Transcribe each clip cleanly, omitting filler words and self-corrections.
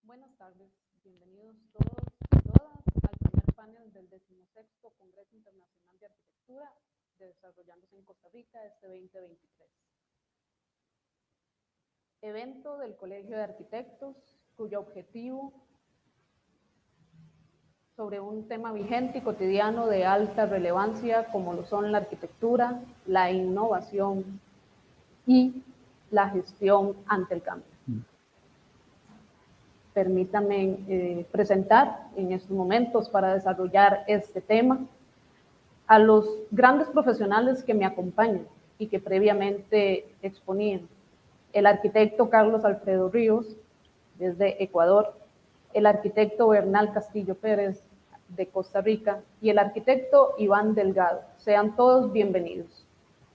Buenas tardes, bienvenidos todos y todas al primer panel del 16º Congreso Internacional de Arquitectura desarrollándose en Costa Rica este 2023. Evento del Colegio de Arquitectos, cuyo objetivo sobre un tema vigente y cotidiano de alta relevancia como lo son la arquitectura, la innovación y la gestión ante el cambio. Permítanme presentar en estos momentos para desarrollar este tema a los grandes profesionales que me acompañan y que previamente exponían. El arquitecto Carlos Alfredo Ríos, desde Ecuador, el arquitecto Bernal Castillo Pérez, de Costa Rica, y el arquitecto Iván Delgado. Sean todos bienvenidos.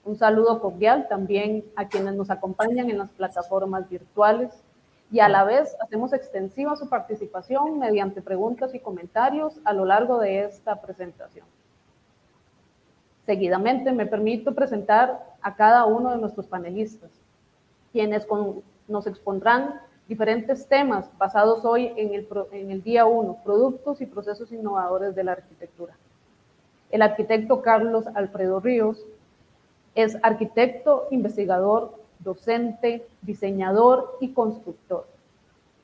Un saludo cordial también a quienes nos acompañan en las plataformas virtuales, y a la vez hacemos extensiva su participación mediante preguntas y comentarios a lo largo de esta presentación. Seguidamente me permito presentar a cada uno de nuestros panelistas, quienes nos expondrán diferentes temas basados hoy en el día 1, productos y procesos innovadores de la arquitectura. El arquitecto Carlos Alfredo Ríos es arquitecto, investigador, docente, diseñador y constructor.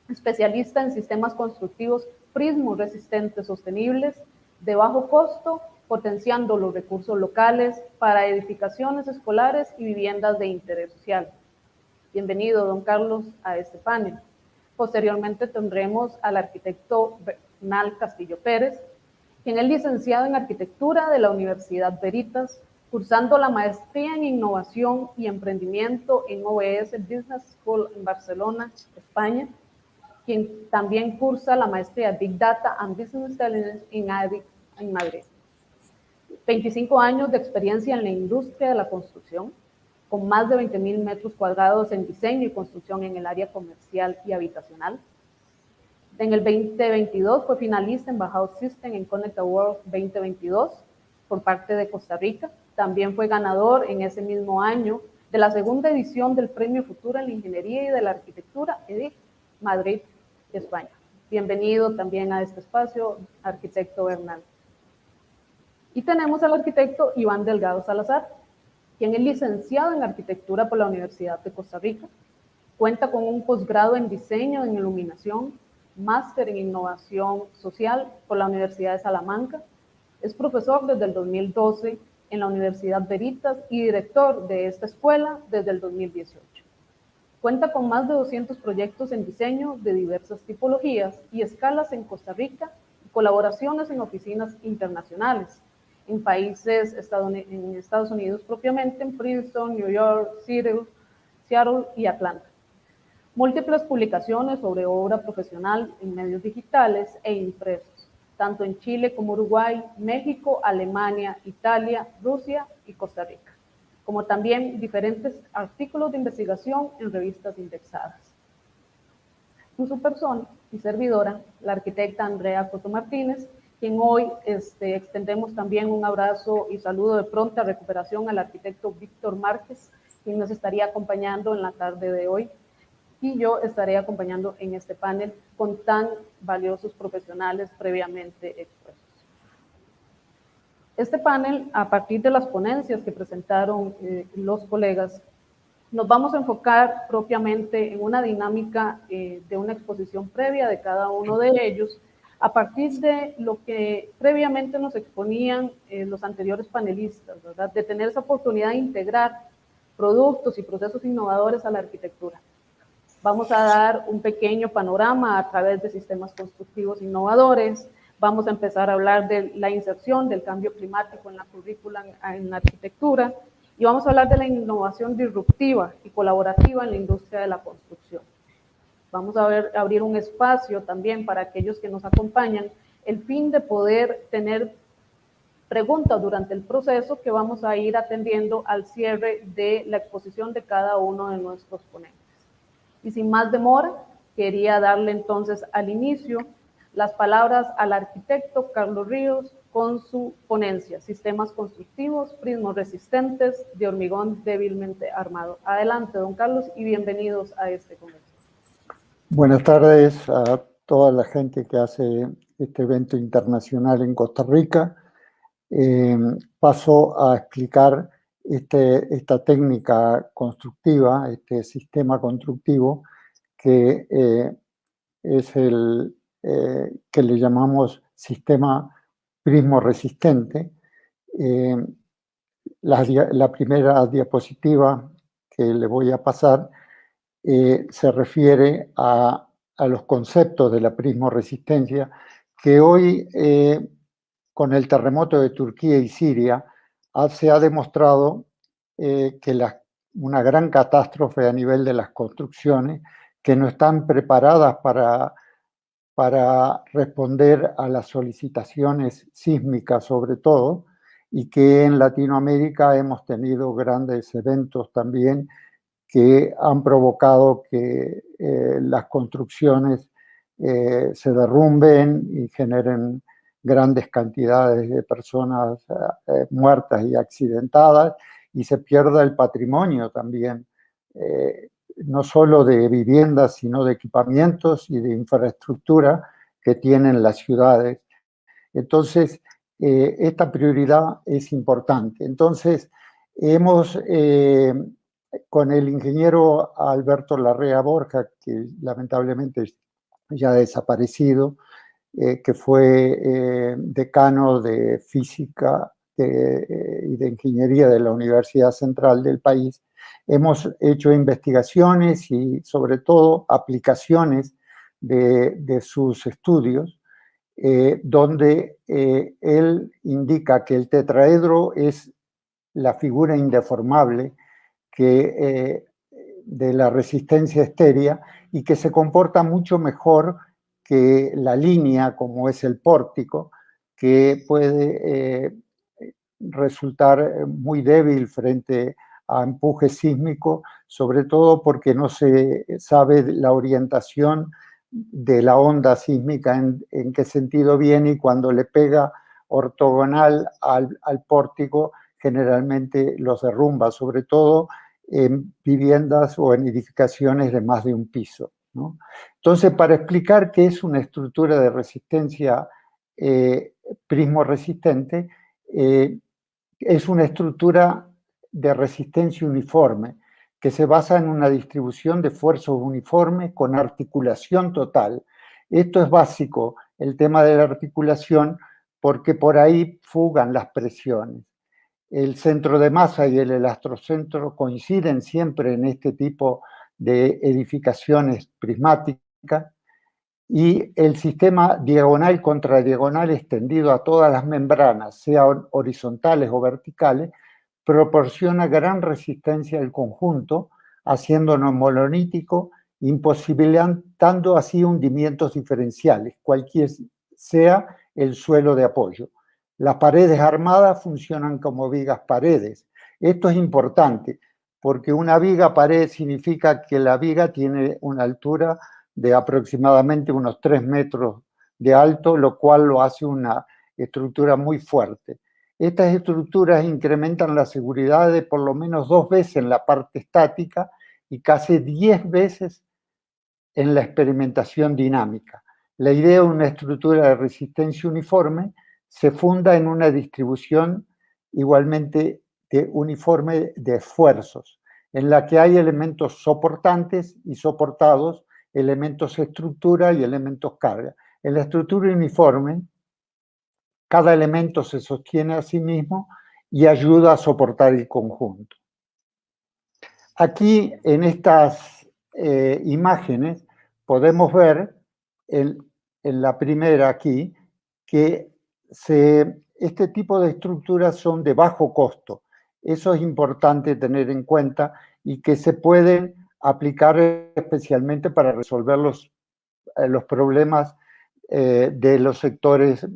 Especialista en sistemas constructivos prismo-resistentes sostenibles de bajo costo, potenciando los recursos locales para edificaciones escolares y viviendas de interés social. Bienvenido, don Carlos, a este panel. Posteriormente tendremos al arquitecto Bernal Castillo Pérez, quien es licenciado en Arquitectura de la Universidad Veritas, cursando la maestría en Innovación y Emprendimiento en OBS Business School en Barcelona, España, quien también cursa la maestría Big Data and Business Intelligence en Madrid. 25 años de experiencia en la industria de la construcción, con más de 20,000 metros cuadrados en diseño y construcción en el área comercial y habitacional. En el 2022 fue finalista en Bauhaus System en Connect Award 2022 por parte de Costa Rica. También fue ganador en ese mismo año de la segunda edición del Premio Futuro en la Ingeniería y de la Arquitectura, EDIC, Madrid, España. Bienvenido también a este espacio, arquitecto Bernal. Y tenemos al arquitecto Iván Delgado Salazar, quien es licenciado en Arquitectura por la Universidad de Costa Rica, cuenta con un posgrado en Diseño en Iluminación, máster en Innovación Social por la Universidad de Salamanca, es profesor desde el 2012 en la Universidad Veritas y director de esta escuela desde el 2018. Cuenta con más de 200 proyectos en diseño de diversas tipologías y escalas en Costa Rica y colaboraciones en oficinas internacionales, en países, en Estados Unidos propiamente, en Princeton, New York, Seattle y Atlanta. Múltiples publicaciones sobre obra profesional en medios digitales e impresos, tanto en Chile como Uruguay, México, Alemania, Italia, Rusia y Costa Rica, como también diferentes artículos de investigación en revistas indexadas. En su persona y servidora, la arquitecta Andrea Coto Martínez, quien hoy extendemos también un abrazo y saludo de pronta recuperación al arquitecto Víctor Márquez, quien nos estaría acompañando en la tarde de hoy, y yo estaré acompañando en este panel con tan valiosos profesionales previamente expuestos. Este panel, a partir de las ponencias que presentaron los colegas, nos vamos a enfocar propiamente en una dinámica de una exposición previa de cada uno de ellos, a partir de lo que previamente nos exponían los anteriores panelistas, ¿verdad? De tener esa oportunidad de integrar productos y procesos innovadores a la arquitectura. Vamos a dar un pequeño panorama a través de sistemas constructivos innovadores, vamos a empezar a hablar de la inserción del cambio climático en la currícula en la arquitectura, y vamos a hablar de la innovación disruptiva y colaborativa en la industria de la construcción. Vamos a abrir un espacio también para aquellos que nos acompañan, el fin de poder tener preguntas durante el proceso que vamos a ir atendiendo al cierre de la exposición de cada uno de nuestros ponentes. Y sin más demora, quería darle entonces al inicio las palabras al arquitecto Carlos Ríos con su ponencia, Sistemas Constructivos Prismo Resistentes de Hormigón Débilmente Armado. Adelante, don Carlos, y bienvenidos a este congreso. Buenas tardes a toda la gente que hace este evento internacional en Costa Rica. Paso a explicar esta técnica constructiva, este sistema constructivo, que es el que le llamamos sistema prismo resistente. La primera diapositiva que le voy a pasar se refiere a los conceptos de la prismoresistencia, que hoy, con el terremoto de Turquía y Siria, se ha demostrado que una gran catástrofe a nivel de las construcciones, que no están preparadas para responder a las solicitaciones sísmicas sobre todo, y que en Latinoamérica hemos tenido grandes eventos también que han provocado que las construcciones se derrumben y generen grandes cantidades de personas muertas y accidentadas, y se pierda el patrimonio también, no solo de viviendas, sino de equipamientos y de infraestructura que tienen las ciudades. Entonces, esta prioridad es importante. Entonces, hemos, con el ingeniero Alberto Larrea Borja, que lamentablemente ya ha desaparecido, que fue decano de física y de ingeniería de la Universidad Central del país, hemos hecho investigaciones y sobre todo aplicaciones de sus estudios, donde él indica que el tetraedro es la figura indeformable de la resistencia estérea, y que se comporta mucho mejor que la línea, como es el pórtico, que puede resultar muy débil frente a empuje sísmico, sobre todo porque no se sabe la orientación de la onda sísmica, en qué sentido viene, y cuando le pega ortogonal al pórtico, generalmente los derrumba, sobre todo en viviendas o en edificaciones de más de un piso, ¿no? Entonces, para explicar qué es una estructura de resistencia prismo-resistente, es una estructura de resistencia uniforme que se basa en una distribución de fuerzas uniforme con articulación total. Esto es básico, el tema de la articulación, porque por ahí fugan las presiones. El centro de masa y el elastrocentro coinciden siempre en este tipo de edificaciones prismáticas, y el sistema diagonal contra diagonal extendido a todas las membranas, sean horizontales o verticales, proporciona gran resistencia al conjunto, haciéndolo monolítico, imposibilitando así hundimientos diferenciales, cualquier sea el suelo de apoyo. Las paredes armadas funcionan como vigas paredes. Esto es importante, porque una viga pared significa que la viga tiene una altura de aproximadamente unos 3 metros de alto, lo cual lo hace una estructura muy fuerte. Estas estructuras incrementan la seguridad de por lo menos 2 veces en la parte estática y casi 10 veces en la experimentación dinámica. La idea de una estructura de resistencia uniforme se funda en una distribución igualmente uniforme de esfuerzos, en la que hay elementos soportantes y soportados, elementos estructura y elementos carga. En la estructura uniforme, cada elemento se sostiene a sí mismo y ayuda a soportar el conjunto. Aquí, en estas imágenes, podemos ver en la primera aquí que este tipo de estructuras son de bajo costo. Eso es importante tener en cuenta, y que se pueden aplicar especialmente para resolver los problemas de los sectores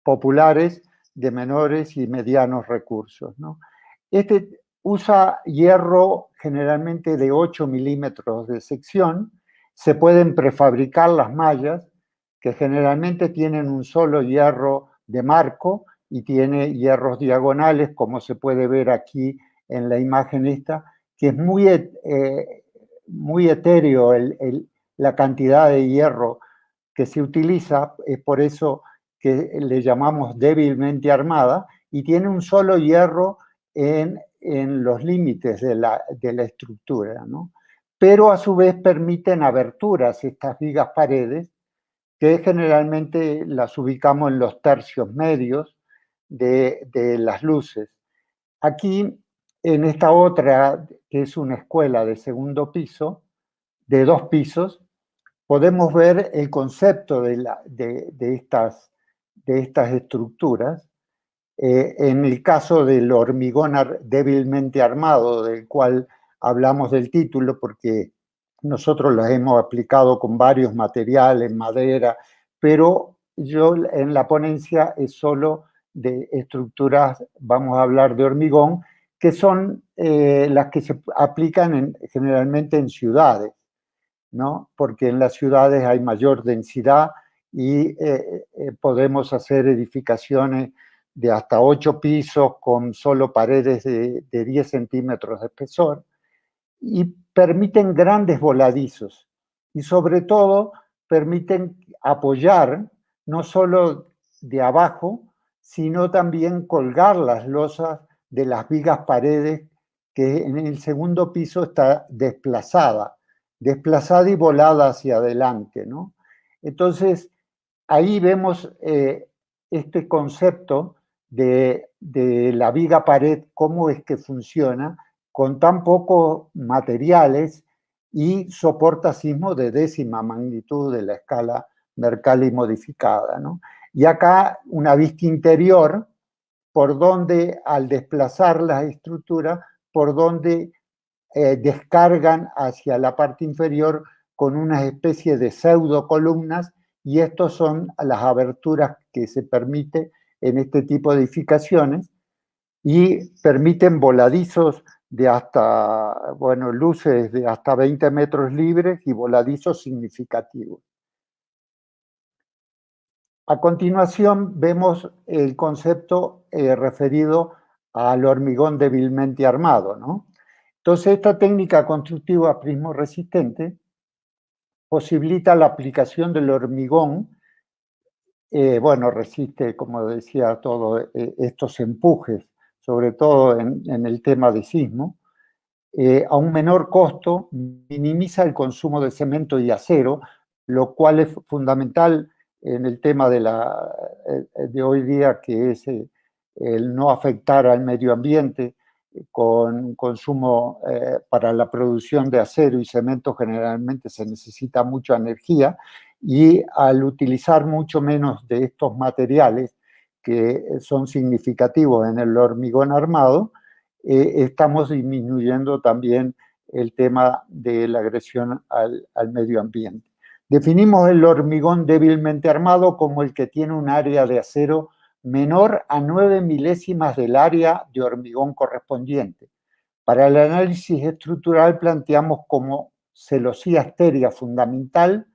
populares de menores y medianos recursos, ¿no? Este usa hierro generalmente de 8 milímetros de sección. Se pueden prefabricar las mallas, que generalmente tienen un solo hierro de marco y tiene hierros diagonales, como se puede ver aquí en la imagen esta, que es muy etéreo la cantidad de hierro que se utiliza, es por eso que le llamamos débilmente armada, y tiene un solo hierro en los límites de la estructura, ¿no? Pero a su vez permiten aberturas estas vigas paredes, que generalmente las ubicamos en los tercios medios de las luces. Aquí, en esta otra, que es una escuela de segundo piso, de 2 pisos, podemos ver el concepto de estas estructuras. En el caso del hormigón débilmente armado, del cual hablamos del título, porque nosotros las hemos aplicado con varios materiales, madera, pero yo en la ponencia es solo de estructuras, vamos a hablar de hormigón, que son las que se aplican generalmente en ciudades, ¿no? Porque en las ciudades hay mayor densidad y podemos hacer edificaciones de hasta 8 pisos con solo paredes de 10 centímetros de espesor, y permiten grandes voladizos y sobre todo permiten apoyar no solo de abajo, sino también colgar las losas de las vigas paredes, que en el segundo piso está desplazada y volada hacia adelante, ¿no? Entonces, ahí vemos este concepto de la viga pared, cómo es que funciona con tan pocos materiales y soporta sismos de 10ª magnitud de la escala Mercalli modificada, ¿no? Y acá una vista interior, por donde al desplazar la estructura, por donde descargan hacia la parte inferior con una especie de pseudo columnas, y estas son las aberturas que se permite en este tipo de edificaciones y permiten voladizos de hasta, bueno, luces de hasta 20 metros libres y voladizos significativos. A continuación vemos el concepto referido al hormigón débilmente armado, ¿no? Entonces, esta técnica constructiva prismo resistente posibilita la aplicación del hormigón, bueno, resiste, como decía, todos estos empujes, sobre todo en el tema de sismo, a un menor costo, minimiza el consumo de cemento y acero, lo cual es fundamental en el tema de hoy día, que es el no afectar al medio ambiente con consumo para la producción de acero y cemento. Generalmente se necesita mucha energía, y al utilizar mucho menos de estos materiales que son significativos en el hormigón armado, estamos disminuyendo también el tema de la agresión al medio ambiente. Definimos el hormigón débilmente armado como el que tiene un área de acero menor a 9 milésimas del área de hormigón correspondiente. Para el análisis estructural planteamos como celosía estérea fundamental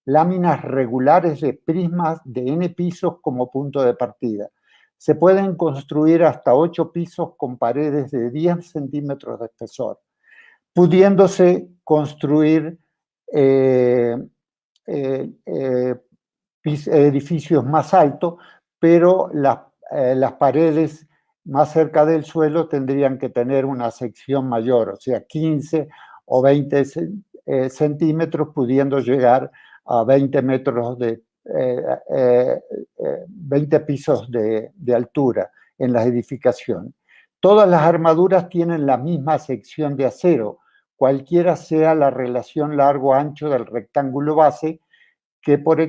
láminas regulares de prismas de n pisos como punto de partida. Se pueden construir hasta 8 pisos con paredes de 10 centímetros de espesor, pudiéndose construir edificios más altos, pero las paredes más cerca del suelo tendrían que tener una sección mayor, o sea, 15 o 20 centímetros, pudiendo llegar a 20 metros 20 pisos de altura en las edificaciones. Todas las armaduras tienen la misma sección de acero, cualquiera sea la relación largo-ancho del rectángulo base, que por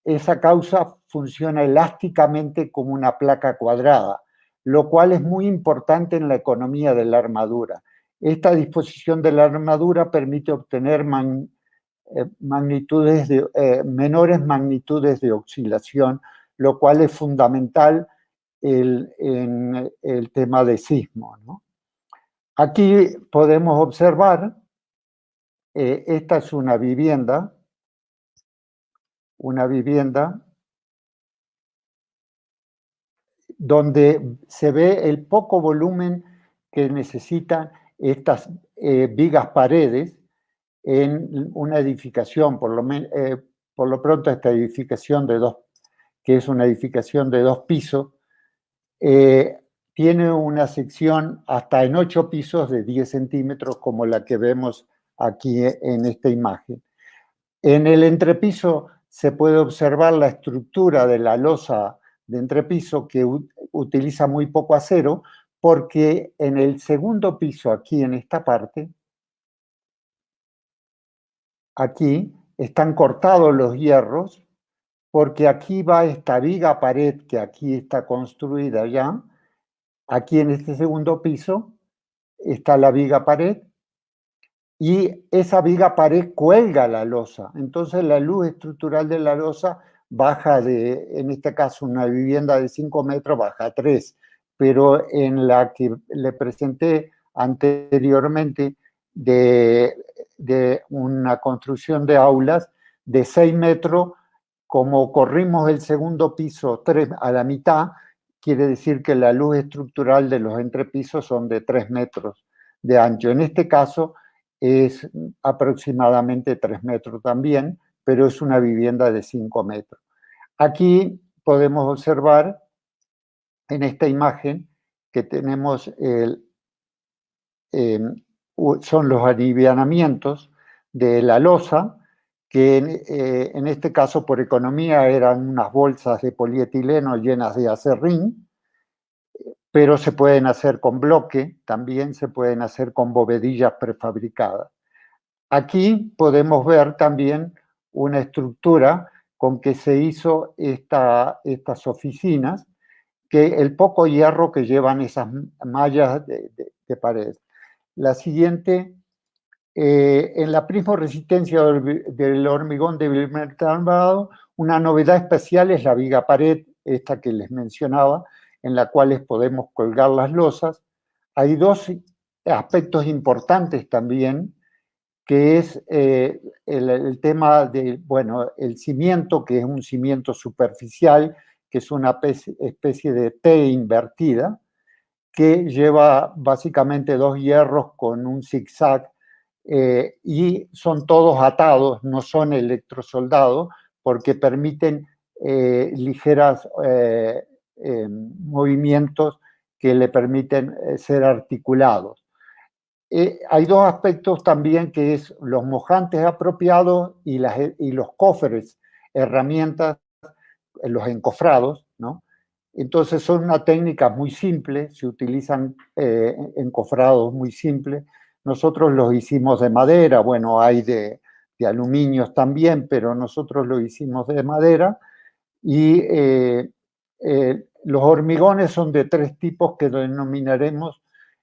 esa causa funciona elásticamente como una placa cuadrada, lo cual es muy importante en la economía de la armadura. Esta disposición de la armadura permite obtener menores magnitudes de oscilación, lo cual es fundamental en el tema de sismo, ¿no? Aquí podemos observar, esta es una vivienda donde se ve el poco volumen que necesitan estas vigas paredes en una edificación, por lo menos por lo pronto esta edificación que es una edificación de 2 pisos, tiene una sección hasta en 8 pisos de 10 centímetros, como la que vemos aquí en esta imagen. En el entrepiso se puede observar la estructura de la losa de entrepiso, que utiliza muy poco acero, porque en el segundo piso, aquí en esta parte, aquí están cortados los hierros, porque aquí va esta viga pared que aquí está construida ya. Aquí en este segundo piso está la viga pared y esa viga pared cuelga la losa. Entonces la luz estructural de la losa baja en este caso, una vivienda de 5 metros baja a 3, pero en la que le presenté anteriormente de una construcción de aulas de 6 metros, como corrimos el segundo piso a la mitad, quiere decir que la luz estructural de los entrepisos son de 3 metros de ancho. En este caso es aproximadamente 3 metros también, pero es una vivienda de 5 metros. Aquí podemos observar en esta imagen que tenemos son los alivianamientos de la losa, que en este caso por economía eran unas bolsas de polietileno llenas de acerrín, pero se pueden hacer con bloque, también se pueden hacer con bovedillas prefabricadas. Aquí podemos ver también una estructura con que se hizo estas oficinas, que el poco hierro que llevan esas mallas de pared. La siguiente, en la prismoresistencia del hormigón débilmente armado, una novedad especial es la viga pared, esta que les mencionaba, en la cual podemos colgar las losas. Hay 2 aspectos importantes también, que es el tema de, bueno, el cimiento, que es un cimiento superficial, que es una especie de T invertida, que lleva básicamente 2 hierros con un zigzag, y son todos atados, no son electrosoldados, porque permiten ligeros movimientos que le permiten ser articulados. Hay 2 aspectos también, que es los mojantes apropiados y los cofres, herramientas, los encofrados, ¿no? Entonces son una técnica muy simple, se utilizan encofrados muy simples. Nosotros los hicimos de madera, bueno, hay de aluminios también, pero nosotros lo hicimos de madera. Y los hormigones son de 3 tipos que denominaremos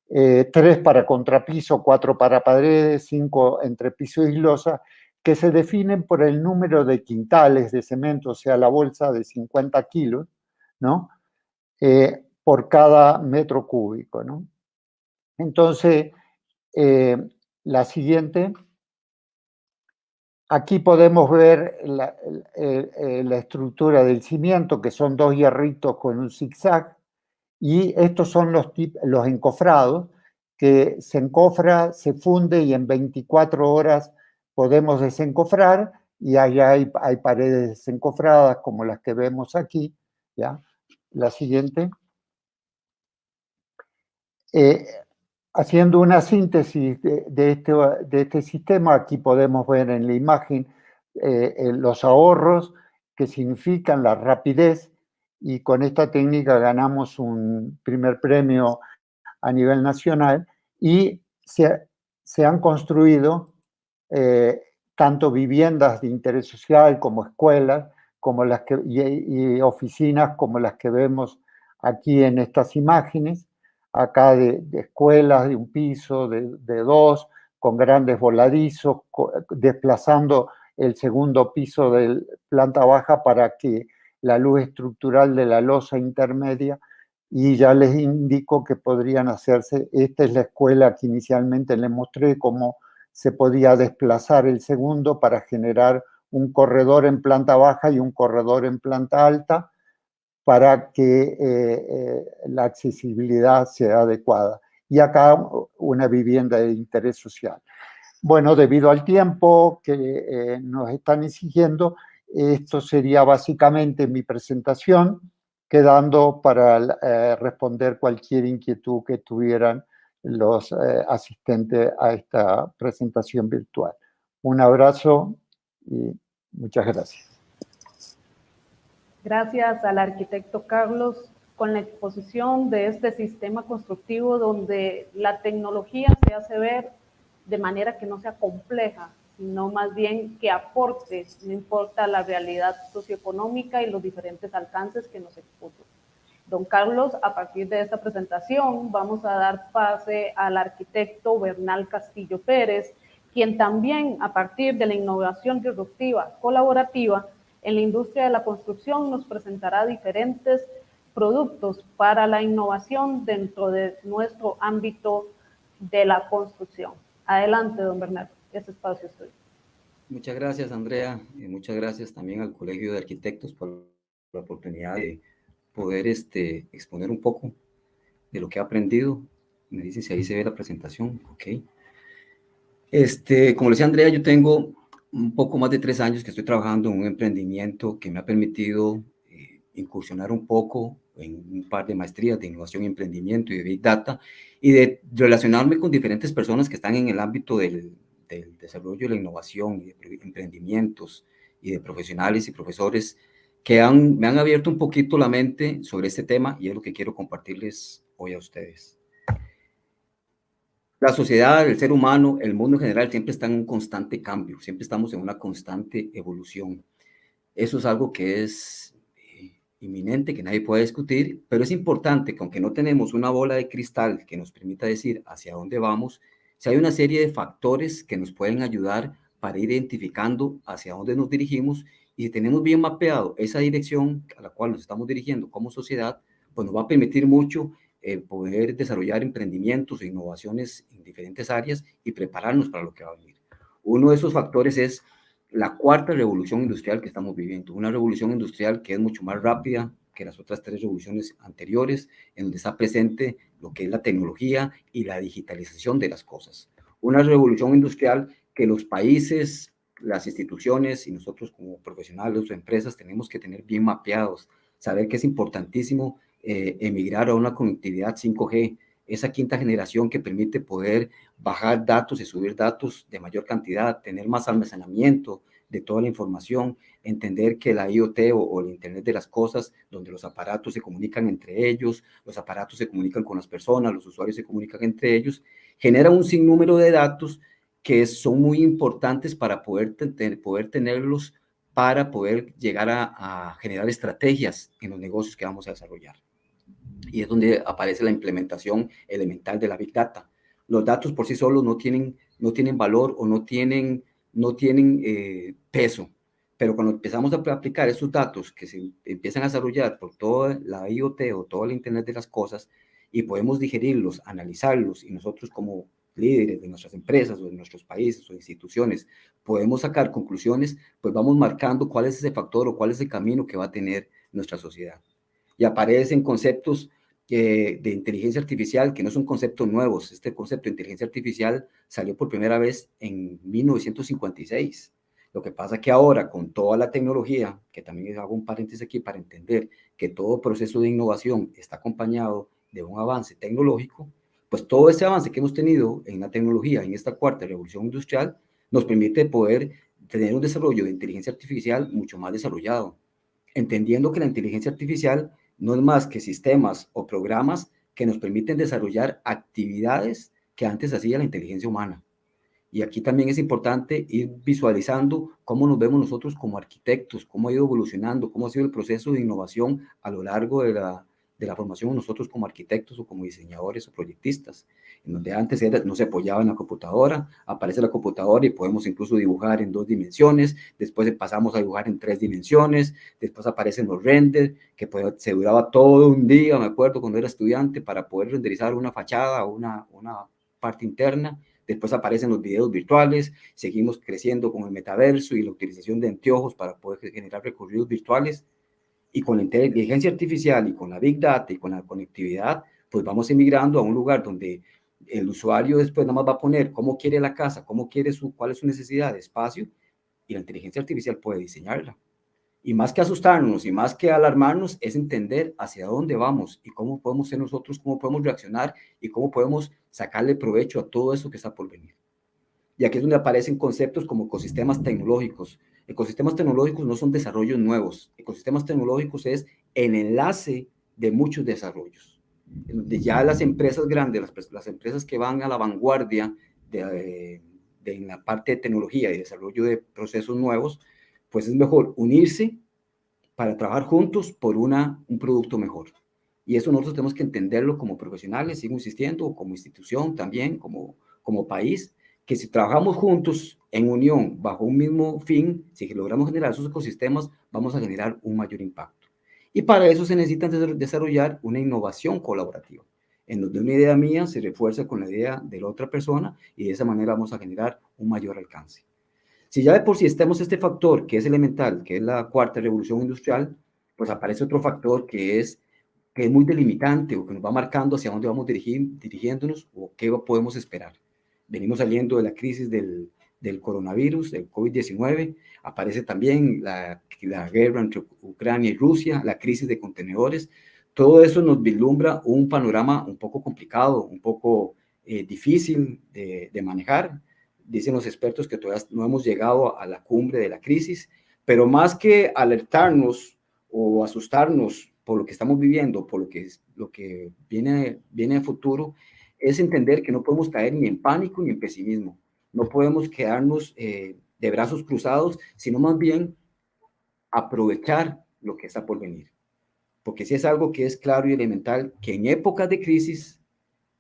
3 para contrapiso, 4 para paredes, 5 entre piso y losa, que se definen por el número de quintales de cemento, o sea, la bolsa de 50 kilos, ¿no? Por cada metro cúbico, ¿no? Entonces, la siguiente, aquí podemos ver la estructura del cimiento, que son 2 hierritos con un zigzag, y estos son los encofrados, que se encofra, se funde y en 24 horas podemos desencofrar, y allá hay paredes desencofradas como las que vemos aquí, ¿ya? La siguiente. Haciendo una síntesis de este sistema, aquí podemos ver en la imagen los ahorros que significan la rapidez, y con esta técnica ganamos un primer premio a nivel nacional, y se han construido tanto viviendas de interés social como escuelas, como y oficinas como las que vemos aquí en estas imágenes, acá de escuelas de un piso, de 2, con grandes voladizos, desplazando el segundo piso de planta baja para que la luz estructural de la losa intermedia, y ya les indico que podrían hacerse, esta es la escuela que inicialmente les mostré, cómo se podía desplazar el segundo para generar un corredor en planta baja y un corredor en planta alta, para que la accesibilidad sea adecuada. Y acá una vivienda de interés social. Bueno, debido al tiempo que nos están exigiendo, Esto sería básicamente mi presentación, quedando para responder cualquier inquietud que tuvieran los asistentes a esta presentación virtual. Un abrazo y muchas gracias. Gracias al arquitecto Carlos con la exposición de este sistema constructivo donde la tecnología se hace ver de manera que no sea compleja, sino más bien que aporte, no importa la realidad socioeconómica y los diferentes alcances que nos expuso. Don Carlos, a partir de esta presentación vamos a dar pase al arquitecto Bernal Castillo Pérez, quien también a partir de la innovación disruptiva colaborativa en la industria de la construcción nos presentará diferentes productos para la innovación dentro de nuestro ámbito de la construcción. Adelante, don Bernal, este espacio es tuyo. Muchas gracias, Andrea, y muchas gracias también al Colegio de Arquitectos por la oportunidad de poder exponer un poco de lo que he aprendido. Me dice si ahí se ve la presentación, ok. Como le decía Andrea, yo tengo un poco más de 3 años que estoy trabajando en un emprendimiento que me ha permitido incursionar un poco en un par de maestrías de innovación y emprendimiento y de Big Data, y de relacionarme con diferentes personas que están en el ámbito del desarrollo de la innovación y de emprendimientos, y de profesionales y profesores que me han abierto un poquito la mente sobre este tema, y es lo que quiero compartirles hoy a ustedes. La sociedad, el ser humano, el mundo en general siempre está en un constante cambio, siempre estamos en una constante evolución. Eso es algo que es inminente, que nadie puede discutir, pero es importante que aunque no tenemos una bola de cristal que nos permita decir hacia dónde vamos, si hay una serie de factores que nos pueden ayudar para ir identificando hacia dónde nos dirigimos, y si tenemos bien mapeado esa dirección a la cual nos estamos dirigiendo como sociedad, pues nos va a permitir mucho poder desarrollar emprendimientos e innovaciones en diferentes áreas y prepararnos para lo que va a venir. Uno de esos factores es la cuarta revolución industrial que estamos viviendo, una revolución industrial que es mucho más rápida que las otras 3 revoluciones anteriores, en donde está presente lo que es la tecnología y la digitalización de las cosas. Una revolución industrial que los países, las instituciones y nosotros como profesionales o empresas tenemos que tener bien mapeados, saber que es importantísimo emigrar a una conectividad 5G, esa quinta generación que permite poder bajar datos y subir datos de mayor cantidad, tener más almacenamiento de toda la información, entender que la IoT o el Internet de las cosas, donde los aparatos se comunican entre ellos, los aparatos se comunican con las personas, los usuarios se comunican entre ellos, genera un sinnúmero de datos que son muy importantes para poder tenerlos, para poder llegar a generar estrategias en los negocios que vamos a desarrollar. Y es donde aparece la implementación elemental de la Big Data. Los datos por sí solos no tienen valor o no tienen peso, pero cuando empezamos a aplicar esos datos que se empiezan a desarrollar por toda la IoT o toda la Internet de las cosas, y podemos digerirlos, analizarlos, y nosotros como líderes de nuestras empresas o de nuestros países o instituciones podemos sacar conclusiones, pues vamos marcando cuál es ese factor o cuál es el camino que va a tener nuestra sociedad. Y aparecen conceptos de inteligencia artificial que no son conceptos nuevos. Este concepto de inteligencia artificial salió por primera vez en 1956. Lo que pasa que ahora, con toda la tecnología, que también hago un paréntesis aquí para entender que todo proceso de innovación está acompañado de un avance tecnológico, pues todo ese avance que hemos tenido en la tecnología, en esta cuarta revolución industrial, nos permite poder tener un desarrollo de inteligencia artificial mucho más desarrollado, entendiendo que la inteligencia artificial no es más que sistemas o programas que nos permiten desarrollar actividades que antes hacía la inteligencia humana. Y aquí también es importante ir visualizando cómo nos vemos nosotros como arquitectos, cómo ha ido evolucionando, cómo ha sido el proceso de innovación a lo largo de la formación de nosotros como arquitectos o como diseñadores o proyectistas, en donde antes no se apoyaba en la computadora, aparece la computadora y podemos incluso dibujar en 2 dimensiones, después pasamos a dibujar en 3 dimensiones, después aparecen los renders, que se duraba todo un día, me acuerdo cuando era estudiante, para poder renderizar una fachada o una parte interna. Después aparecen los videos virtuales, seguimos creciendo con el metaverso y la utilización de anteojos para poder generar recorridos virtuales, y con la inteligencia artificial y con la Big Data y con la conectividad, pues vamos emigrando a un lugar donde el usuario después nada más va a poner cómo quiere la casa, cuál es su necesidad de espacio, y la inteligencia artificial puede diseñarla. Y más que asustarnos y más que alarmarnos, es entender hacia dónde vamos y cómo podemos ser nosotros, cómo podemos reaccionar y cómo podemos sacarle provecho a todo eso que está por venir. Y aquí es donde aparecen conceptos como ecosistemas tecnológicos. Ecosistemas tecnológicos no son desarrollos nuevos. Ecosistemas tecnológicos es el enlace de muchos desarrollos. Donde ya las empresas grandes, las empresas que van a la vanguardia en la parte de tecnología y desarrollo de procesos nuevos, pues es mejor unirse para trabajar juntos por un producto mejor. Y eso nosotros tenemos que entenderlo como profesionales, sigo insistiendo, como institución también, como país, que si trabajamos juntos en unión bajo un mismo fin, si logramos generar esos ecosistemas, vamos a generar un mayor impacto. Y para eso se necesita desarrollar una innovación colaborativa, en donde una idea mía se refuerza con la idea de la otra persona y de esa manera vamos a generar un mayor alcance. Si ya de por sí estamos este factor que es elemental, que es la cuarta revolución industrial, pues aparece otro factor que es muy delimitante o que nos va marcando hacia dónde vamos dirigiéndonos o qué podemos esperar. Venimos saliendo de la crisis del coronavirus, del COVID-19, aparece también la guerra entre Ucrania y Rusia, la crisis de contenedores. Todo eso nos vislumbra un panorama un poco complicado, un poco difícil de manejar. Dicen los expertos que todavía no hemos llegado a la cumbre de la crisis, pero más que alertarnos o asustarnos por lo que estamos viviendo, por lo que viene a futuro, es entender que no podemos caer ni en pánico ni en pesimismo. No podemos quedarnos de brazos cruzados, sino más bien aprovechar lo que está por venir. Porque si es algo que es claro y elemental, que en épocas de crisis,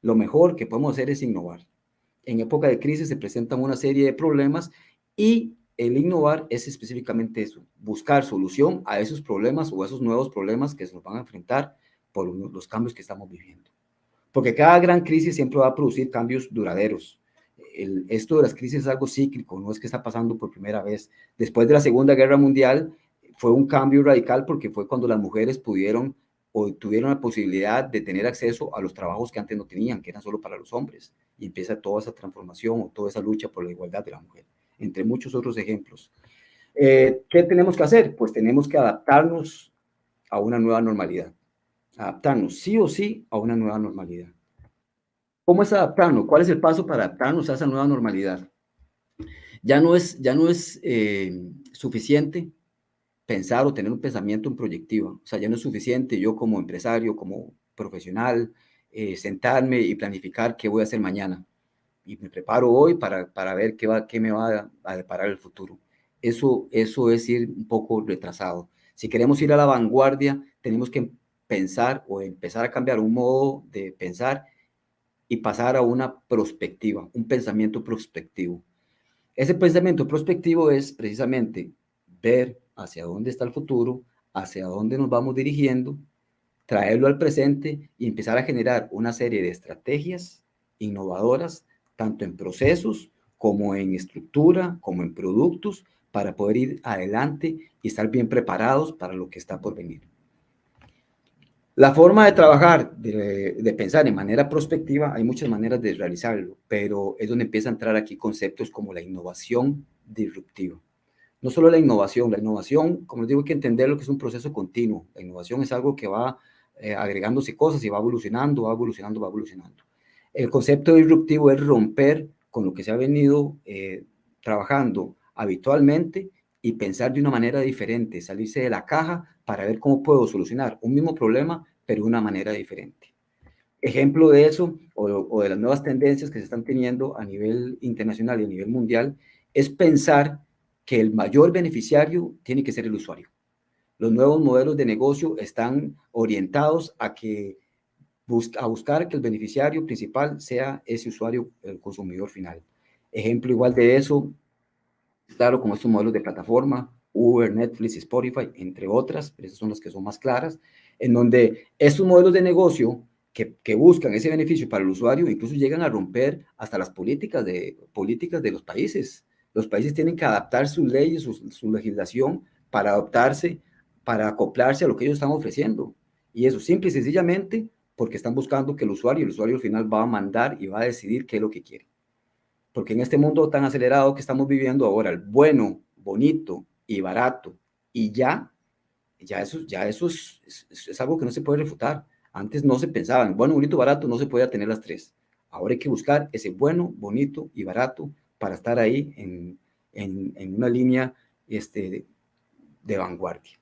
lo mejor que podemos hacer es innovar. En época de crisis se presentan una serie de problemas y el innovar es específicamente eso, buscar solución a esos problemas o a esos nuevos problemas que se nos van a enfrentar por los cambios que estamos viviendo. Porque cada gran crisis siempre va a producir cambios duraderos. Esto de las crisis es algo cíclico, no es que está pasando por primera vez. Después de la Segunda Guerra Mundial fue un cambio radical porque fue cuando las mujeres pudieron o tuvieron la posibilidad de tener acceso a los trabajos que antes no tenían, que eran solo para los hombres. Y empieza toda esa transformación o toda esa lucha por la igualdad de la mujer, entre muchos otros ejemplos. ¿Qué tenemos que hacer? Pues tenemos que adaptarnos a una nueva normalidad. Adaptarnos sí o sí a una nueva normalidad. ¿Cómo es adaptarnos? ¿Cuál es el paso para adaptarnos a esa nueva normalidad? Ya no es suficiente pensar o tener un pensamiento en proyectiva. O sea, ya no es suficiente yo como empresario, como profesional, sentarme y planificar qué voy a hacer mañana. Y me preparo hoy para ver qué me va a deparar el futuro. Eso es ir un poco retrasado. Si queremos ir a la vanguardia, tenemos que pensar o empezar a cambiar un modo de pensar y pasar a una prospectiva, un pensamiento prospectivo. Ese pensamiento prospectivo es precisamente ver hacia dónde está el futuro, hacia dónde nos vamos dirigiendo, traerlo al presente y empezar a generar una serie de estrategias innovadoras, tanto en procesos como en estructura, como en productos, para poder ir adelante y estar bien preparados para lo que está por venir. La forma de trabajar, de pensar en manera prospectiva, hay muchas maneras de realizarlo, pero es donde empieza a entrar aquí conceptos como la innovación disruptiva. No solo la innovación, como les digo, hay que entender lo que es un proceso continuo. La innovación es algo que va agregándose cosas y va evolucionando, va evolucionando, va evolucionando. El concepto disruptivo es romper con lo que se ha venido trabajando habitualmente y pensar de una manera diferente, salirse de la caja para ver cómo puedo solucionar un mismo problema, pero de una manera diferente. Ejemplo de eso, o de las nuevas tendencias que se están teniendo a nivel internacional y a nivel mundial, es pensar que el mayor beneficiario tiene que ser el usuario. Los nuevos modelos de negocio están orientados a buscar que el beneficiario principal sea ese usuario, el consumidor final. Ejemplo igual de eso, claro, con estos modelos de plataforma, Uber, Netflix, Spotify, entre otras, pero esas son las que son más claras, en donde estos modelos de negocio que buscan ese beneficio para el usuario incluso llegan a romper hasta las políticas de los países. Los países tienen que adaptar sus leyes, su legislación para adaptarse, para acoplarse a lo que ellos están ofreciendo. Y eso simple y sencillamente porque están buscando que el usuario al final va a mandar y va a decidir qué es lo que quiere. Porque en este mundo tan acelerado que estamos viviendo ahora, el bueno, bonito y barato y ya eso es algo que no se puede refutar. Antes no se pensaba en bueno, bonito, barato, no se podía tener las tres. Ahora hay que buscar ese bueno, bonito y barato para estar ahí en una línea de vanguardia.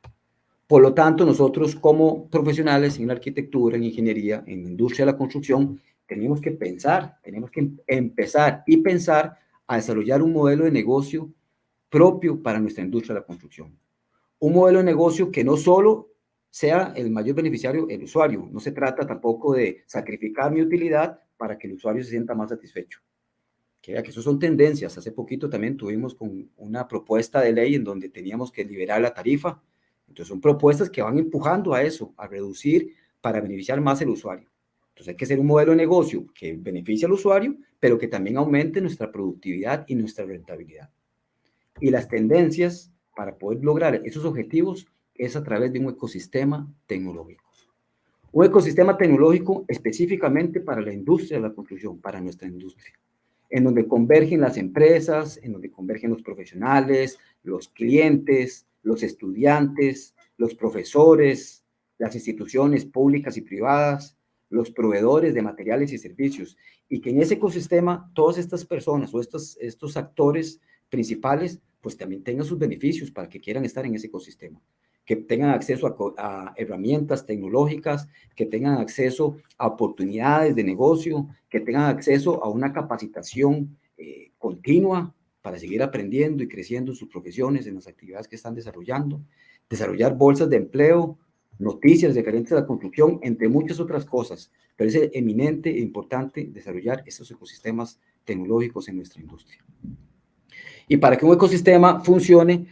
Por lo tanto, nosotros como profesionales en la arquitectura, en ingeniería, en la industria de la construcción, tenemos que empezar y pensar a desarrollar un modelo de negocio propio para nuestra industria de la construcción. Un modelo de negocio que no solo sea el mayor beneficiario el usuario, no se trata tampoco de sacrificar mi utilidad para que el usuario se sienta más satisfecho. Que eso son tendencias. Hace poquito también tuvimos con una propuesta de ley en donde teníamos que liberar la tarifa. Entonces son propuestas que van empujando a eso, a reducir para beneficiar más al usuario. Entonces hay que hacer un modelo de negocio que beneficie al usuario, pero que también aumente nuestra productividad y nuestra rentabilidad. Y las tendencias para poder lograr esos objetivos es a través de un ecosistema tecnológico. Un ecosistema tecnológico específicamente para la industria de la construcción, para nuestra industria, en donde convergen las empresas, en donde convergen los profesionales, los clientes, los estudiantes, los profesores, las instituciones públicas y privadas, los proveedores de materiales y servicios, y que en ese ecosistema todas estas personas o estos actores principales pues también tengan sus beneficios para que quieran estar en ese ecosistema, que tengan acceso a herramientas tecnológicas, que tengan acceso a oportunidades de negocio, que tengan acceso a una capacitación continua para seguir aprendiendo y creciendo en sus profesiones, en las actividades que están desarrollando, desarrollar bolsas de empleo, noticias referentes a la construcción, entre muchas otras cosas. Pero es eminente e importante desarrollar estos ecosistemas tecnológicos en nuestra industria. Y para que un ecosistema funcione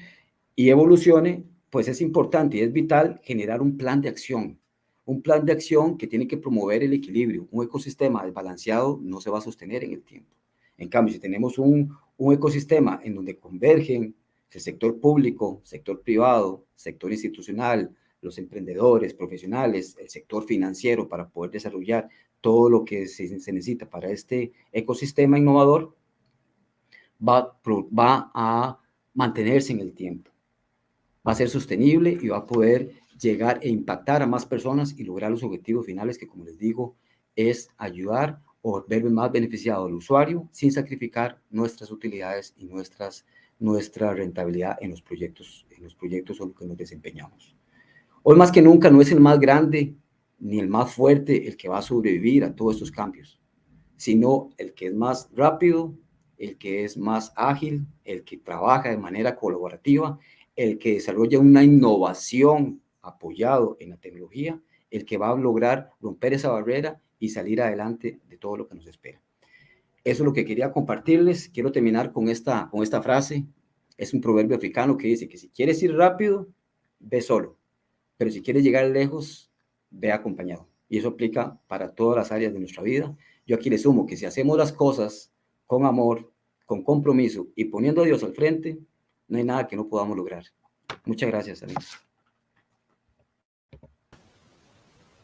y evolucione, pues es importante y es vital generar un plan de acción. Un plan de acción que tiene que promover el equilibrio. Un ecosistema desbalanceado no se va a sostener en el tiempo. En cambio, si tenemos un ecosistema en donde convergen el sector público, sector privado, sector institucional, los emprendedores, profesionales, el sector financiero para poder desarrollar todo lo que se necesita para este ecosistema innovador, va a mantenerse en el tiempo. Va a ser sostenible y va a poder llegar e impactar a más personas y lograr los objetivos finales que, como les digo, es ayudar o ver más beneficiado al usuario sin sacrificar nuestras utilidades y nuestra rentabilidad en los proyectos en los que nos desempeñamos. Hoy más que nunca no es el más grande ni el más fuerte el que va a sobrevivir a todos estos cambios, sino el que es más rápido, el que es más ágil, el que trabaja de manera colaborativa, el que desarrolla una innovación apoyado en la tecnología, el que va a lograr romper esa barrera y salir adelante de todo lo que nos espera. Eso es lo que quería compartirles. Quiero terminar con esta frase. Es un proverbio africano que dice que si quieres ir rápido, ve solo, pero si quieres llegar lejos, ve acompañado. Y eso aplica para todas las áreas de nuestra vida. Yo aquí le sumo que si hacemos las cosas con amor, con compromiso y poniendo a Dios al frente, no hay nada que no podamos lograr. Muchas gracias, amigos.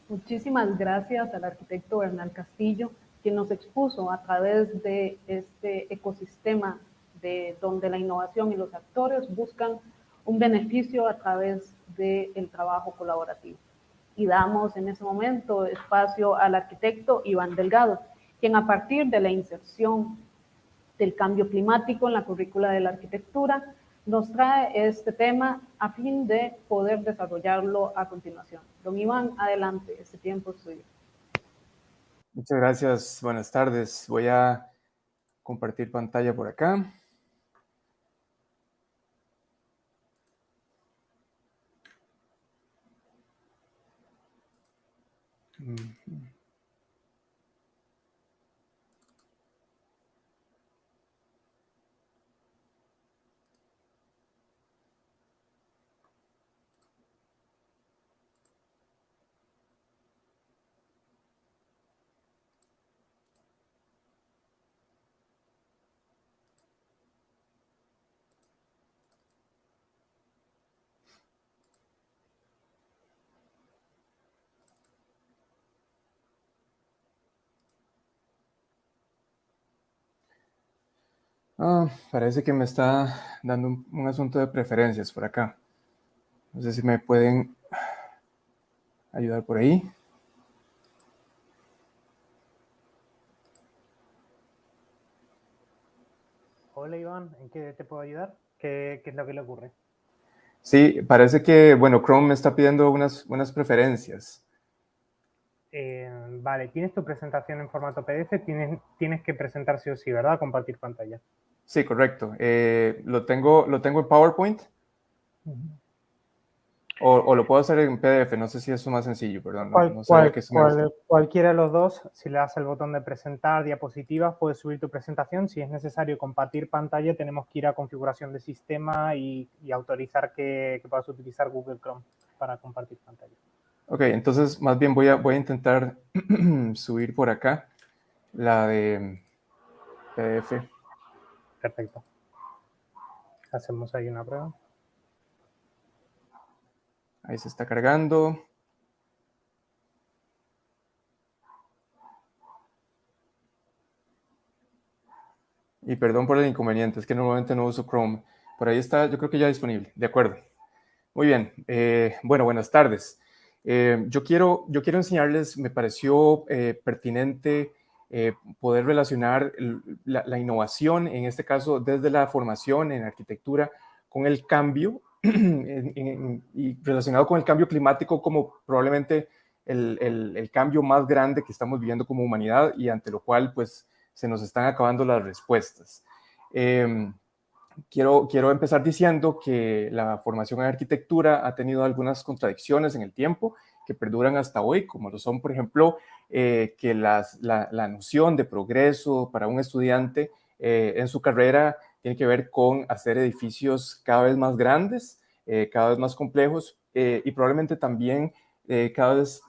Muchísimas gracias al arquitecto Bernal Castillo, quien nos expuso a través de este ecosistema de donde la innovación y los actores buscan un beneficio a través del trabajo colaborativo. Y damos en ese momento espacio al arquitecto Iván Delgado, quien a partir de la inserción del cambio climático en la currícula de la arquitectura nos trae este tema a fin de poder desarrollarlo a continuación. Don Iván, adelante, este tiempo es suyo. Muchas gracias, buenas tardes. Voy a compartir pantalla por acá. Parece que me está dando un asunto de preferencias por acá. No sé si me pueden ayudar por ahí. Hola Iván, ¿en qué te puedo ayudar? ¿Qué es lo que le ocurre? Sí, parece que, bueno, Chrome me está pidiendo unas preferencias. Vale, tienes tu presentación en formato PDF, tienes que presentar sí o sí, ¿verdad? Compartir pantalla. Sí, correcto. Lo tengo en PowerPoint o lo puedo hacer en PDF. No sé si es más sencillo, perdón. No sabía que eso me gusta. Cualquiera de los dos, si le das el botón de presentar diapositivas, puedes subir tu presentación. Si es necesario compartir pantalla, tenemos que ir a configuración de sistema y autorizar que puedas utilizar Google Chrome para compartir pantalla. Ok, entonces más bien voy a intentar subir por acá la de PDF. Perfecto. Hacemos ahí una prueba. Ahí se está cargando. Y perdón por el inconveniente, es que normalmente no uso Chrome. Por ahí está, yo creo que ya disponible. De acuerdo. Muy bien. Bueno, buenas tardes. Yo quiero enseñarles, me pareció pertinente poder relacionar la innovación, en este caso desde la formación en arquitectura, con el cambio y relacionado con el cambio climático como probablemente el cambio más grande que estamos viviendo como humanidad y ante lo cual pues se nos están acabando las respuestas. Quiero empezar diciendo que la formación en arquitectura ha tenido algunas contradicciones en el tiempo que perduran hasta hoy, como lo son, por ejemplo, que la noción de progreso para un estudiante en su carrera tiene que ver con hacer edificios cada vez más grandes, cada vez más complejos y probablemente también cada vez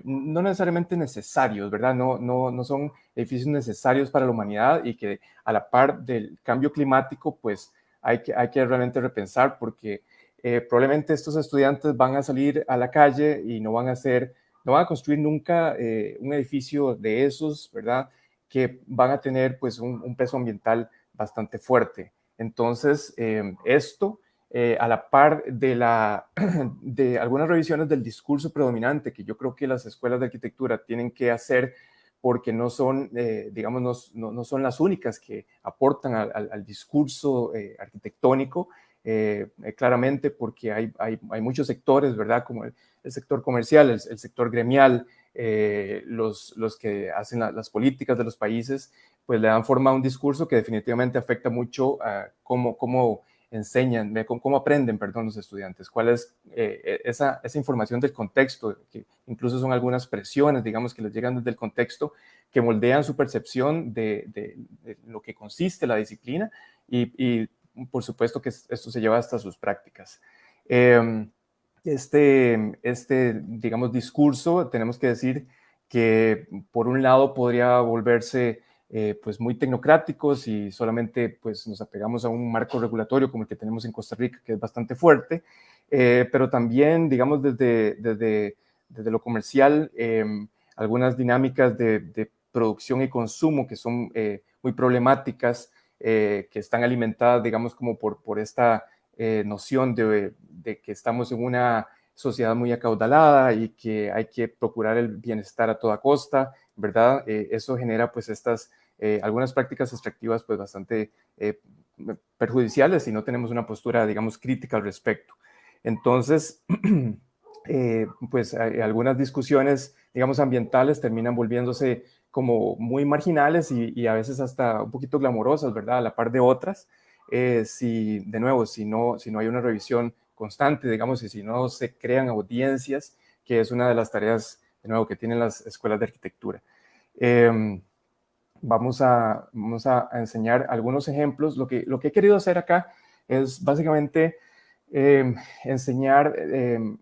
no necesariamente necesarios, ¿verdad? No son edificios necesarios para la humanidad y que a la par del cambio climático, pues hay que realmente repensar porque probablemente estos estudiantes van a salir a la calle y no van a construir nunca un edificio de esos, ¿verdad? Que van a tener pues un peso ambiental bastante fuerte. Entonces, esto a la par de algunas revisiones del discurso predominante que yo creo que las escuelas de arquitectura tienen que hacer porque no son, digamos, no son las únicas que aportan al discurso arquitectónico, claramente porque hay muchos sectores, ¿verdad? Como el sector comercial, el sector gremial, los que hacen las políticas de los países, pues le dan forma a un discurso que definitivamente afecta mucho a cómo enseñan, cómo aprenden, perdón, los estudiantes, cuál es esa información del contexto, que incluso son algunas presiones, digamos, que les llegan desde el contexto, que moldean su percepción de lo que consiste la disciplina y por supuesto que esto se lleva hasta sus prácticas. Digamos, discurso, tenemos que decir que por un lado podría volverse pues muy tecnocráticos y solamente pues nos apegamos a un marco regulatorio como el que tenemos en Costa Rica, que es bastante fuerte, pero también, digamos, desde lo comercial, algunas dinámicas de producción y consumo que son muy problemáticas, que están alimentadas, digamos, como por esta noción de que estamos en una sociedad muy acaudalada y que hay que procurar el bienestar a toda costa, ¿verdad? Eso genera pues algunas prácticas extractivas pues bastante perjudiciales si no tenemos una postura, digamos, crítica al respecto. Entonces, pues algunas discusiones, digamos, ambientales terminan volviéndose como muy marginales y a veces hasta un poquito glamorosas, ¿verdad? A la par de otras, de nuevo, si no hay una revisión constante, digamos, y si no se crean audiencias, que es una de las tareas, de nuevo, que tienen las escuelas de arquitectura. Vamos a enseñar algunos ejemplos. Lo que he querido hacer acá es básicamente enseñar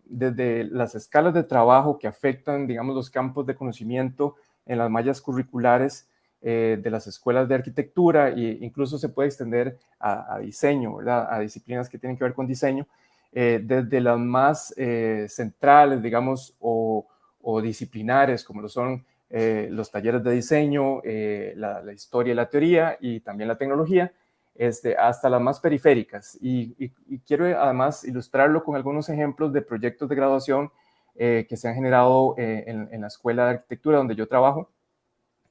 desde las escalas de trabajo que afectan, digamos, los campos de conocimiento en las mallas curriculares de las escuelas de arquitectura e incluso se puede extender a diseño, ¿verdad? A disciplinas que tienen que ver con diseño, desde las más centrales, digamos, o disciplinares, como lo son los talleres de diseño, la historia y la teoría y también la tecnología, hasta las más periféricas. Y quiero además ilustrarlo con algunos ejemplos de proyectos de graduación que se han generado en la Escuela de Arquitectura donde yo trabajo,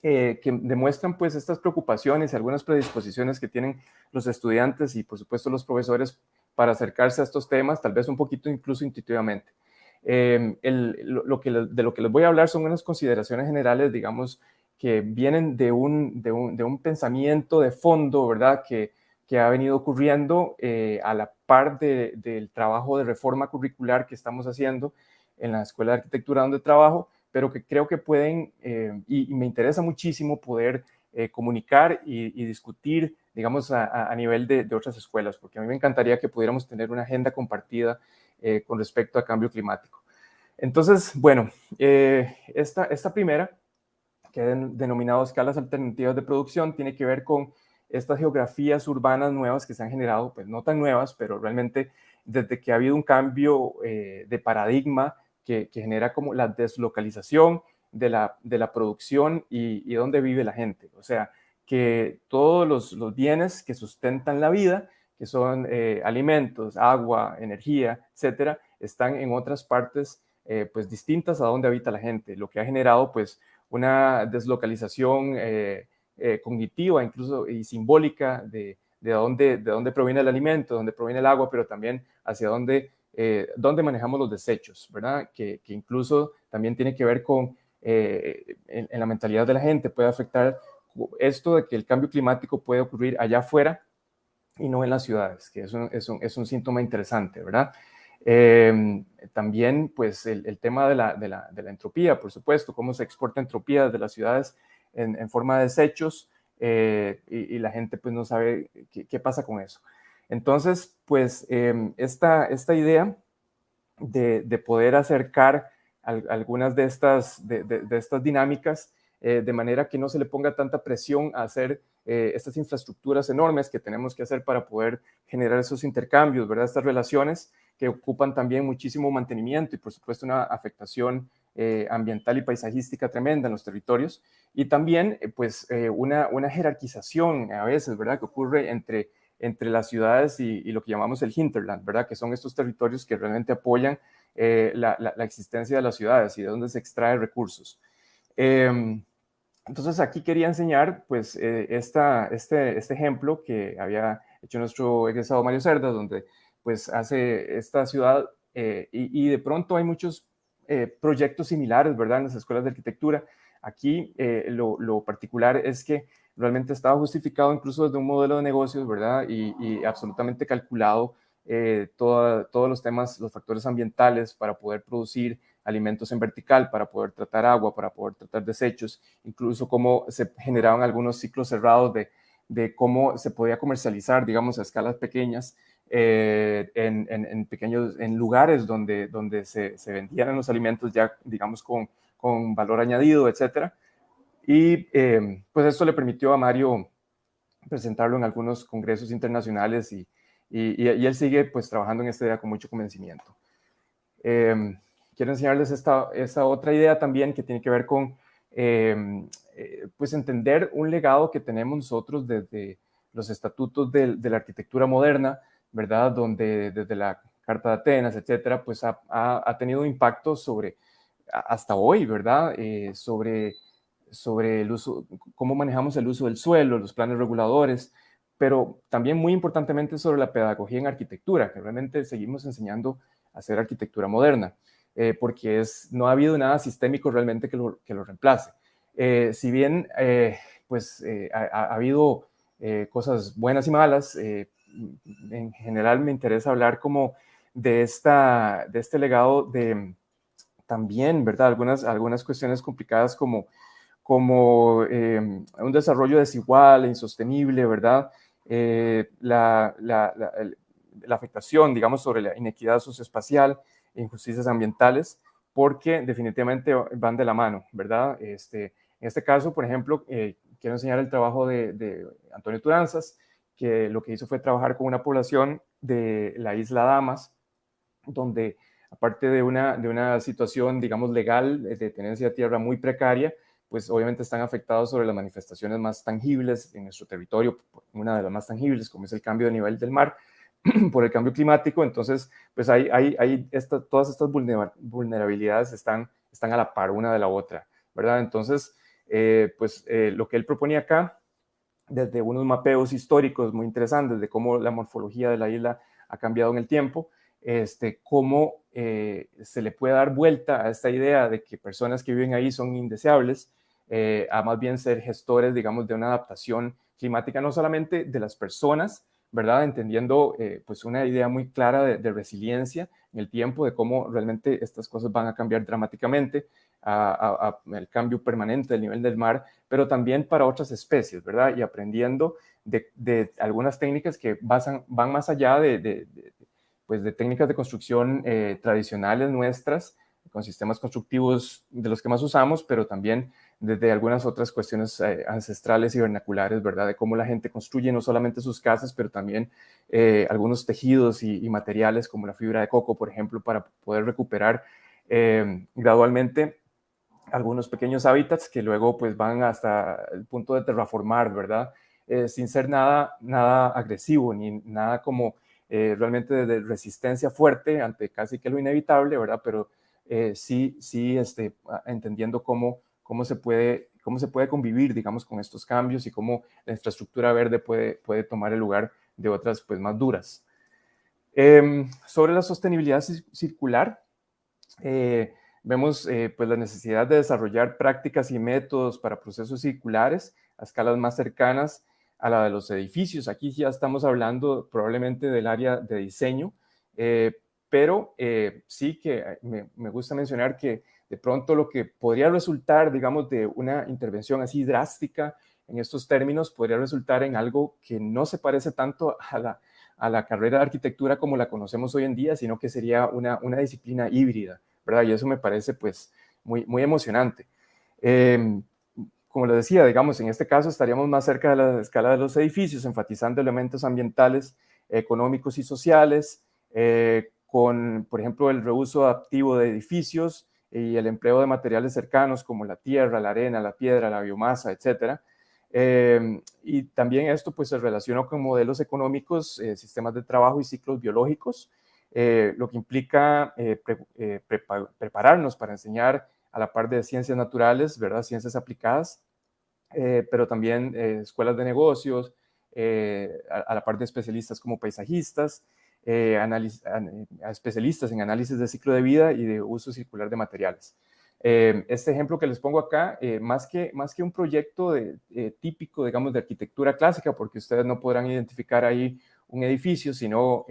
que demuestran pues estas preocupaciones y algunas predisposiciones que tienen los estudiantes y por supuesto los profesores para acercarse a estos temas, tal vez un poquito incluso intuitivamente. De lo que les voy a hablar son unas consideraciones generales, digamos, que vienen de un pensamiento de fondo, ¿verdad?, que ha venido ocurriendo a la par del trabajo de reforma curricular que estamos haciendo en la Escuela de Arquitectura donde trabajo, pero que creo que pueden, y me interesa muchísimo poder comunicar y discutir, digamos, a nivel de otras escuelas, porque a mí me encantaría que pudiéramos tener una agenda compartida con respecto a cambio climático. Entonces, bueno, esta primera, que he denominado escalas alternativas de producción, tiene que ver con estas geografías urbanas nuevas que se han generado, pues no tan nuevas, pero realmente desde que ha habido un cambio de paradigma que genera como la deslocalización de la producción y dónde vive la gente. O sea, que todos los bienes que sustentan la vida, que son alimentos, agua, energía, etcétera, están en otras partes pues distintas a donde habita la gente, lo que ha generado pues una deslocalización cognitiva incluso y simbólica de dónde proviene el alimento, de dónde proviene el agua, pero también hacia dónde manejamos los desechos, ¿verdad? Que incluso también tiene que ver con en la mentalidad de la gente, puede afectar esto de que el cambio climático puede ocurrir allá afuera y no en las ciudades, que es un síntoma interesante, ¿verdad? También, pues, el tema de la entropía, por supuesto, cómo se exporta entropía de las ciudades en forma de desechos y la gente, pues, no sabe qué pasa con eso. Entonces, pues, esta idea de poder acercar algunas de estas dinámicas de manera que no se le ponga tanta presión a hacer estas infraestructuras enormes que tenemos que hacer para poder generar esos intercambios, ¿verdad? Estas relaciones que ocupan también muchísimo mantenimiento y por supuesto una afectación ambiental y paisajística tremenda en los territorios y también pues una jerarquización a veces, ¿verdad?, que ocurre entre las ciudades y lo que llamamos el hinterland, ¿verdad?, que son estos territorios que realmente apoyan la existencia de las ciudades y de donde se extrae recursos. Entonces aquí quería enseñar pues este ejemplo que había hecho nuestro egresado Mario Cerda, donde pues hace esta ciudad y de pronto hay muchos proyectos similares, ¿verdad?, en las escuelas de arquitectura. Aquí lo particular es que realmente estaba justificado incluso desde un modelo de negocios, ¿verdad?, y absolutamente calculado todos los temas, los factores ambientales para poder producir alimentos en vertical, para poder tratar agua, para poder tratar desechos, incluso cómo se generaban algunos ciclos cerrados de cómo se podía comercializar, digamos, a escalas pequeñas, en lugares donde se vendían los alimentos ya, digamos, con valor añadido, etcétera. Y pues esto le permitió a Mario presentarlo en algunos congresos internacionales y él sigue pues trabajando en esta idea con mucho convencimiento. Quiero enseñarles esta otra idea también que tiene que ver con pues entender un legado que tenemos nosotros desde los estatutos de la arquitectura moderna, ¿verdad?, donde desde la Carta de Atenas, etcétera, pues ha tenido impacto sobre hasta hoy, ¿verdad?, sobre el uso, cómo manejamos el uso del suelo, los planes reguladores, pero también muy importantemente sobre la pedagogía en arquitectura, que realmente seguimos enseñando a hacer arquitectura moderna, porque no ha habido nada sistémico realmente que lo reemplace. Si bien pues ha habido cosas buenas y malas, en general me interesa hablar como de este legado también, ¿verdad?, algunas cuestiones complicadas como un desarrollo desigual e insostenible, ¿verdad? La afectación, digamos, sobre la inequidad socioespacial e injusticias ambientales, porque definitivamente van de la mano, ¿verdad? En este caso, por ejemplo, quiero enseñar el trabajo de Antonio Turanzas, que lo que hizo fue trabajar con una población de la isla Damas, donde aparte de una situación, digamos, legal, de tenencia de tierra muy precaria, pues obviamente están afectados sobre las manifestaciones más tangibles en nuestro territorio, una de las más tangibles, como es el cambio de nivel del mar, por el cambio climático. Entonces, pues todas estas vulnerabilidades están a la par una de la otra, ¿verdad? Entonces, lo que él proponía acá, desde unos mapeos históricos muy interesantes de cómo la morfología de la isla ha cambiado en el tiempo, cómo se le puede dar vuelta a esta idea de que personas que viven ahí son indeseables, a más bien ser gestores, digamos, de una adaptación climática, no solamente de las personas, ¿verdad? Entendiendo pues una idea muy clara de resiliencia en el tiempo, de cómo realmente estas cosas van a cambiar dramáticamente, el cambio permanente del nivel del mar, pero también para otras especies, ¿verdad? Y aprendiendo de algunas técnicas que van más allá pues de técnicas de construcción tradicionales nuestras, con sistemas constructivos de los que más usamos, pero también desde algunas otras cuestiones ancestrales y vernaculares, ¿verdad? De cómo la gente construye no solamente sus casas, pero también algunos tejidos y materiales como la fibra de coco, por ejemplo, para poder recuperar gradualmente algunos pequeños hábitats que luego pues van hasta el punto de terraformar, ¿verdad? Sin ser nada agresivo ni nada como realmente de resistencia fuerte ante casi que lo inevitable, ¿verdad? Pero sí entendiendo cómo se puede convivir, digamos, con estos cambios y cómo la infraestructura verde puede tomar el lugar de otras pues más duras. Sobre la sostenibilidad circular, vemos pues la necesidad de desarrollar prácticas y métodos para procesos circulares a escalas más cercanas a la de los edificios. Aquí ya estamos hablando probablemente del área de diseño, pero sí que me gusta mencionar que de pronto lo que podría resultar, digamos, de una intervención así drástica en estos términos podría resultar en algo que no se parece tanto a la carrera de arquitectura como la conocemos hoy en día, sino que sería una disciplina híbrida, ¿verdad? Y eso me parece pues muy emocionante. Como les decía, digamos, en este caso estaríamos más cerca de la escala de los edificios, enfatizando elementos ambientales, económicos y sociales, con, por ejemplo, el reuso adaptivo de edificios y el empleo de materiales cercanos como la tierra, la arena, la piedra, la biomasa, etcétera. Y también esto pues se relaciona con modelos económicos, sistemas de trabajo y ciclos biológicos, lo que implica prepararnos para enseñar a la par de ciencias naturales, ¿verdad? Ciencias aplicadas, pero también escuelas de negocios, a la par de especialistas como paisajistas, especialistas en análisis de ciclo de vida y de uso circular de materiales. Este ejemplo que les pongo acá, más que un proyecto típico, digamos, de arquitectura clásica, porque ustedes no podrán identificar ahí un edificio, sino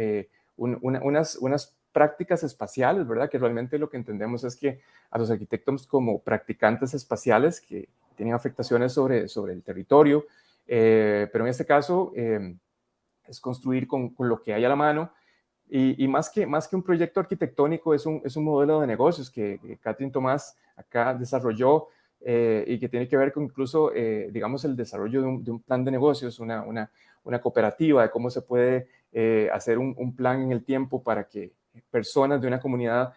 unas prácticas espaciales, ¿verdad? Que realmente lo que entendemos es que a los arquitectos como practicantes espaciales que tienen afectaciones sobre el territorio, pero en este caso es construir con lo que hay a la mano. Y más que un proyecto arquitectónico, es un modelo de negocios que Catherine Tomás acá desarrolló y que tiene que ver con incluso, digamos, el desarrollo de un plan de negocios, una cooperativa, de cómo se puede hacer un plan en el tiempo para que personas de una comunidad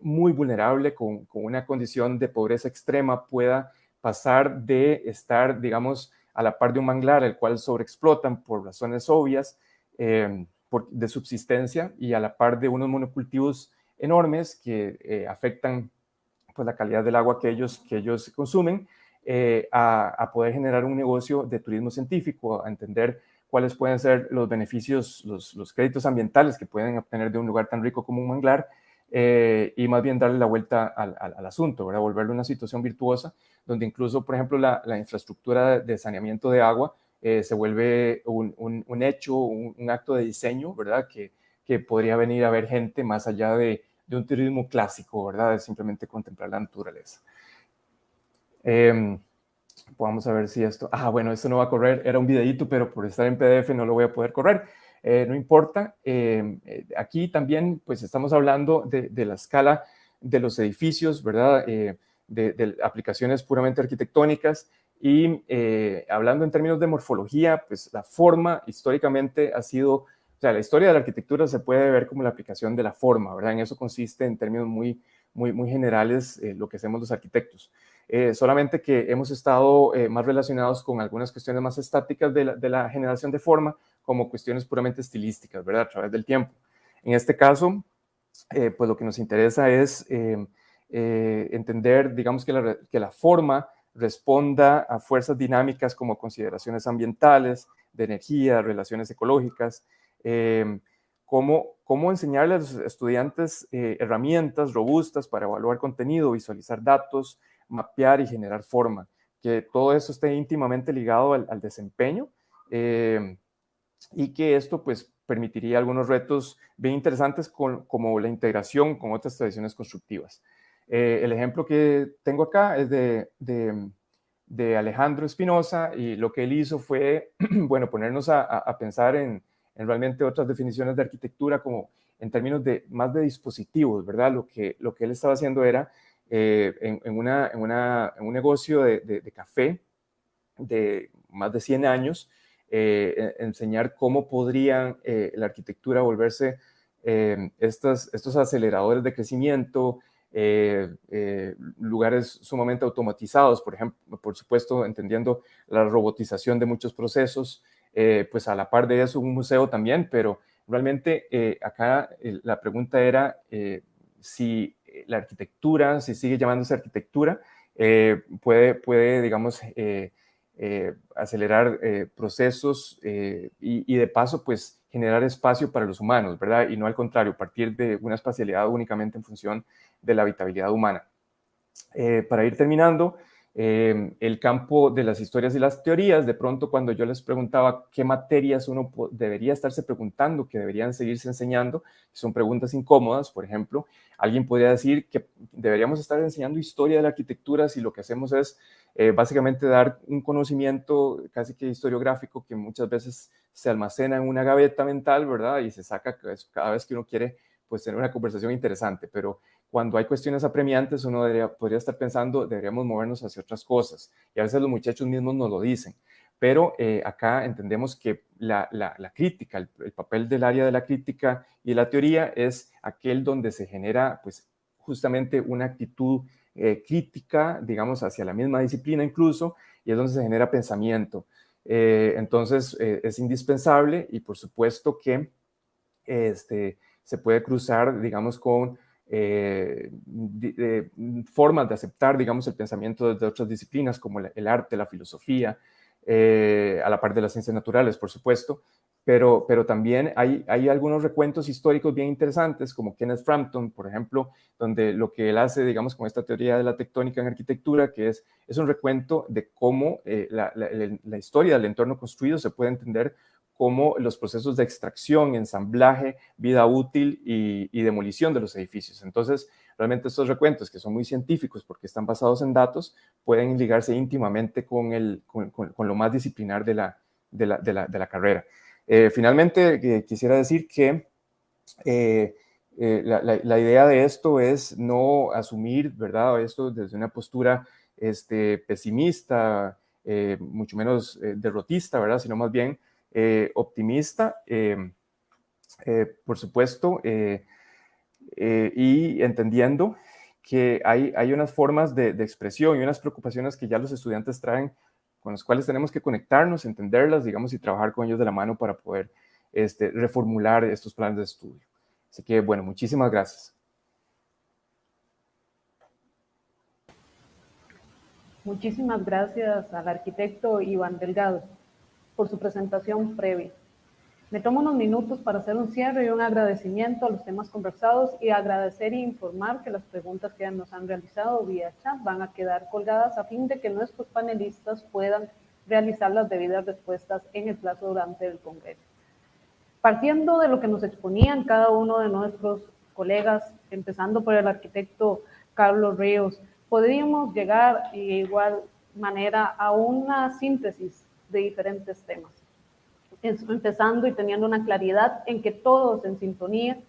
muy vulnerable, con una condición de pobreza extrema, pueda pasar de estar, digamos, a la par de un manglar, el cual sobreexplotan por razones obvias, de subsistencia, y a la par de unos monocultivos enormes que afectan pues, la calidad del agua que ellos consumen, a poder generar un negocio de turismo científico, a entender cuáles pueden ser los beneficios, los créditos ambientales que pueden obtener de un lugar tan rico como un manglar, y más bien darle la vuelta al asunto, ¿verdad? Volverlo una situación virtuosa, donde incluso, por ejemplo, la infraestructura de saneamiento de agua se vuelve un hecho, un acto de diseño, ¿verdad? Que podría venir a ver gente más allá de un turismo clásico, ¿verdad? De simplemente contemplar la naturaleza. Vamos a ver si esto... bueno, esto no va a correr, era un videíto, pero por estar en PDF no lo voy a poder correr. No importa. Aquí también, pues, estamos hablando de la escala de los edificios, ¿verdad? De aplicaciones puramente arquitectónicas. Y hablando en términos de morfología, pues la forma históricamente ha sido, o sea, la historia de la arquitectura se puede ver como la aplicación de la forma, ¿verdad? En eso consiste, en términos muy generales, lo que hacemos los arquitectos. solamente que hemos estado más relacionados con algunas cuestiones más estáticas de la generación de forma, como cuestiones puramente estilísticas, ¿verdad? A través del tiempo. En este caso, pues lo que nos interesa es entender, digamos, que la forma responda a fuerzas dinámicas como consideraciones ambientales, de energía, relaciones ecológicas, cómo enseñarle a los estudiantes herramientas robustas para evaluar contenido, visualizar datos, mapear y generar forma, que todo eso esté íntimamente ligado al desempeño y que esto pues permitiría algunos retos bien interesantes como la integración con otras tradiciones constructivas. El ejemplo que tengo acá es de Alejandro Espinosa, y lo que él hizo fue, bueno, ponernos a pensar en realmente otras definiciones de arquitectura como en términos más de dispositivos, ¿verdad? Lo que él estaba haciendo era en un negocio de café de más de 100 años, enseñar cómo podrían la arquitectura volverse estos aceleradores de crecimiento, lugares sumamente automatizados, por ejemplo, por supuesto, entendiendo la robotización de muchos procesos, pues a la par de eso un museo también, pero realmente acá la pregunta era si la arquitectura, si sigue llamándose arquitectura, puede digamos, acelerar procesos y de paso, pues, generar espacio para los humanos, ¿verdad? Y no al contrario, partir de una espacialidad únicamente en función de la habitabilidad humana. Para ir terminando, el campo de las historias y las teorías, de pronto cuando yo les preguntaba qué materias uno debería estarse preguntando, que deberían seguirse enseñando, son preguntas incómodas, por ejemplo, alguien podría decir que deberíamos estar enseñando historia de la arquitectura si lo que hacemos es básicamente dar un conocimiento casi que historiográfico que muchas veces se almacena en una gaveta mental, ¿verdad? Y se saca cada vez que uno quiere pues tener una conversación interesante, pero cuando hay cuestiones apremiantes, uno podría estar pensando, deberíamos movernos hacia otras cosas. Y a veces los muchachos mismos nos lo dicen. Pero acá entendemos que la crítica, el papel del área de la crítica y la teoría es aquel donde se genera, pues, justamente una actitud crítica, digamos, hacia la misma disciplina incluso, y es donde se genera pensamiento. Entonces, es indispensable y por supuesto que se puede cruzar, digamos, con formas de aceptar, digamos, el pensamiento de otras disciplinas como el arte, la filosofía, a la par de las ciencias naturales, por supuesto, pero también hay algunos recuentos históricos bien interesantes, como Kenneth Frampton, por ejemplo, donde lo que él hace, digamos, con esta teoría de la tectónica en arquitectura, que es un recuento de cómo la historia del entorno construido se puede entender como los procesos de extracción, ensamblaje, vida útil y demolición de los edificios. Entonces, realmente estos recuentos, que son muy científicos porque están basados en datos, pueden ligarse íntimamente con lo más disciplinar de la carrera. Finalmente, quisiera decir que la idea de esto es no asumir, ¿verdad?, esto desde una postura pesimista, mucho menos derrotista, ¿verdad?, sino más bien optimista, por supuesto, y entendiendo que hay unas formas de expresión y unas preocupaciones que ya los estudiantes traen, con las cuales tenemos que conectarnos, entenderlas, digamos, y trabajar con ellos de la mano para poder reformular estos planes de estudio. Así que, bueno, muchísimas gracias. Muchísimas gracias al arquitecto Iván Delgado por su presentación previa. Me tomo unos minutos para hacer un cierre y un agradecimiento a los temas conversados y agradecer e informar que las preguntas que nos han realizado vía chat van a quedar colgadas a fin de que nuestros panelistas puedan realizar las debidas respuestas en el plazo durante el Congreso. Partiendo de lo que nos exponían cada uno de nuestros colegas, empezando por el arquitecto Carlos Ríos, podríamos llegar de igual manera a una síntesis de diferentes temas, empezando y teniendo una claridad en que todos en sintonía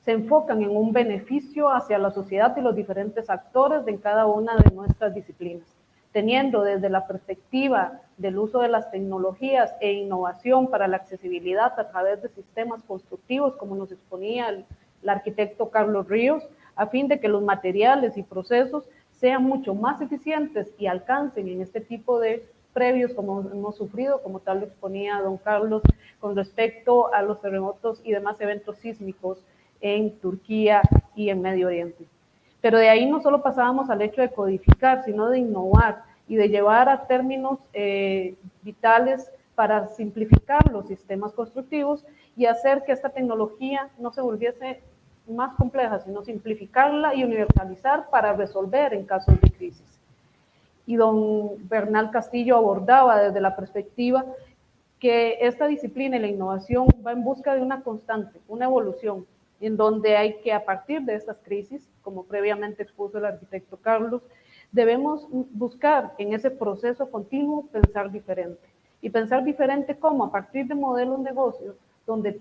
se enfocan en un beneficio hacia la sociedad y los diferentes actores de cada una de nuestras disciplinas, teniendo desde la perspectiva del uso de las tecnologías e innovación para la accesibilidad a través de sistemas constructivos, como nos exponía el arquitecto Carlos Ríos, a fin de que los materiales y procesos sean mucho más eficientes y alcancen en este tipo de previos como hemos sufrido, como tal lo exponía don Carlos, con respecto a los terremotos y demás eventos sísmicos en Turquía y en Medio Oriente. Pero de ahí no solo pasábamos al hecho de codificar, sino de innovar y de llevar a términos vitales para simplificar los sistemas constructivos y hacer que esta tecnología no se volviese más compleja, sino simplificarla y universalizar para resolver en casos de crisis. Y don Bernal Castillo abordaba desde la perspectiva que esta disciplina y la innovación va en busca de una constante, una evolución, en donde hay que, a partir de estas crisis, como previamente expuso el arquitecto Carlos, debemos buscar en ese proceso continuo pensar diferente. Y pensar diferente como a partir de modelos de negocio, donde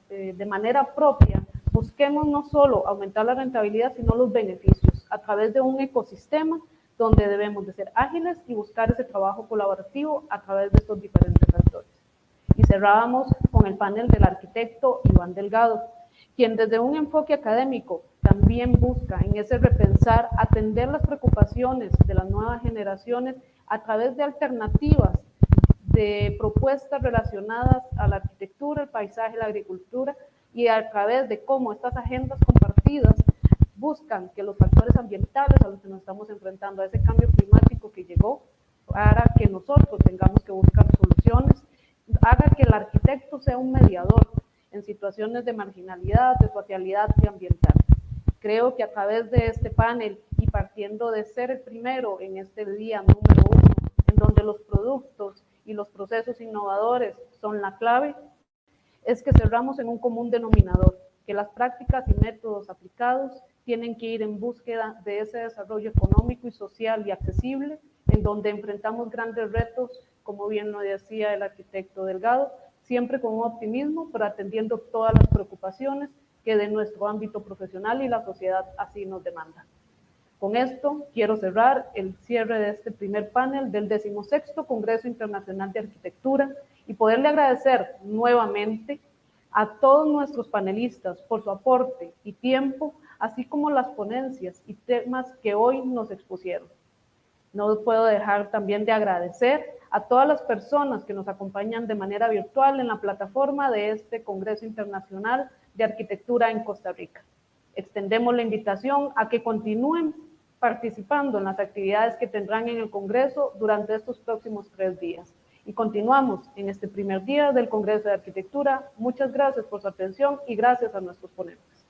de manera propia busquemos no solo aumentar la rentabilidad, sino los beneficios, a través de un ecosistema donde debemos de ser ágiles y buscar ese trabajo colaborativo a través de estos diferentes actores. Y cerrábamos con el panel del arquitecto Iván Delgado, quien desde un enfoque académico también busca en ese repensar atender las preocupaciones de las nuevas generaciones a través de alternativas, de propuestas relacionadas a la arquitectura, el paisaje, la agricultura, y a través de cómo estas agendas compartidas buscan que los factores ambientales a los que nos estamos enfrentando, a ese cambio climático que llegó, para que nosotros tengamos que buscar soluciones, haga que el arquitecto sea un mediador en situaciones de marginalidad, de socialidad y ambiental. Creo que a través de este panel y partiendo de ser el primero en este día número 1, en donde los productos y los procesos innovadores son la clave, es que cerramos en un común denominador, que las prácticas y métodos aplicados tienen que ir en búsqueda de ese desarrollo económico y social y accesible, en donde enfrentamos grandes retos, como bien lo decía el arquitecto Delgado, siempre con un optimismo, pero atendiendo todas las preocupaciones que de nuestro ámbito profesional y la sociedad así nos demandan. Con esto quiero cerrar el cierre de este primer panel del 16º Congreso Internacional de Arquitectura y poderle agradecer nuevamente a todos nuestros panelistas por su aporte y tiempo, así como las ponencias y temas que hoy nos expusieron. No puedo dejar también de agradecer a todas las personas que nos acompañan de manera virtual en la plataforma de este Congreso Internacional de Arquitectura en Costa Rica. Extendemos la invitación a que continúen participando en las actividades que tendrán en el Congreso durante estos próximos 3 días. Y continuamos en este primer día del Congreso de Arquitectura. Muchas gracias por su atención y gracias a nuestros ponentes.